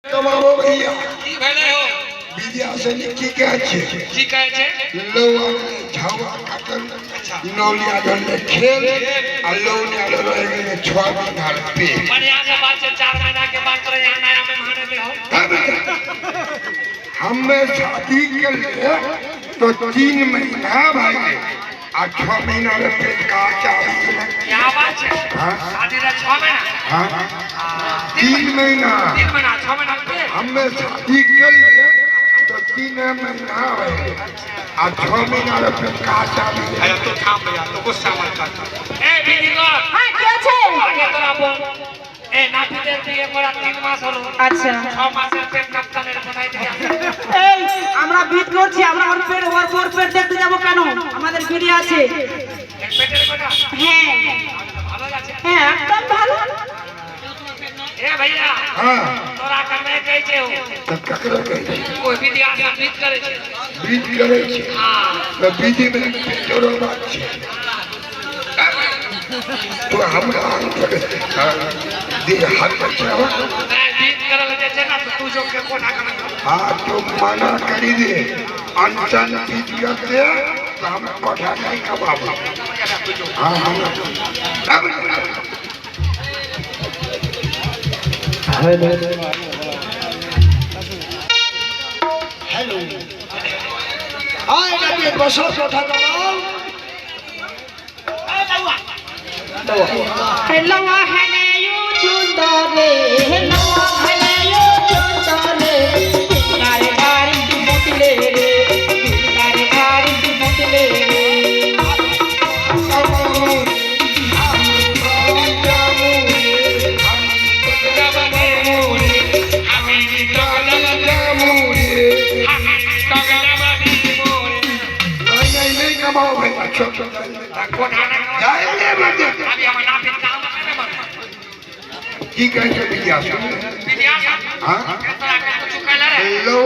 कमाबो भैया की भेले हो विद्या से की कहे छे की कहे छे लौआ झावा काटल नौलिया धरले खेल आ लौलिया रह गेले 6 महीना पे बढ़िया से बात से 4 महीना के बाद तोरे यहाँ नया मेहमान ले हो हमें शादी कर ले तो 3 महीना भाई आ 6 महीना रे पेट का चाहिए क्या बात है हां शादी रे 6 महीना हां 3 महीना 3 महीना 6 महीना पे हमें शादी कर ले तो 3 महीना है आ 6 महीना रे पेट का चाहिए अरे तो थाम भैया तो गुस्सा मत कर ए बिनिगर हां क्या छे आगे तोरा बोल ए नाटी देर के मोरा 3 मास হলো আচ্ছা 6 মাসের পেট কাপ্তানের বানাই দিয়া এই আমরা বিট করছি আমরা ওর পেট ওর পেট দেখতে যাব কেন আমাদের বিড়ি আছে এক পেটের কথা হ্যাঁ ভালো আছে হ্যাঁ একদম ভালো ए भैया हां तोरा करने कहे छे हो तो ककरा कहे कोई विद्या से बीत करे छे बीज करे छे हां तो बीजी में जोरो बात छे तो हमरा अंतर दे हाथ बचावा मैं बीत करल जे छे ना तो तू जो के कोना कर हां तो मना करी दे अनशन बीज करते तो हम पढ़ा नहीं कबाबू हां हेलो हेलो हाय नबी बसो सोठा कमाओ हेलो हने यू चुंदरे हेलो हने यू चुंदरे गारे गारी मुटले रे गारे गारी मुटले रे की कहे विद्या विद्या हाँ तोरा के कुछ कहला रे लो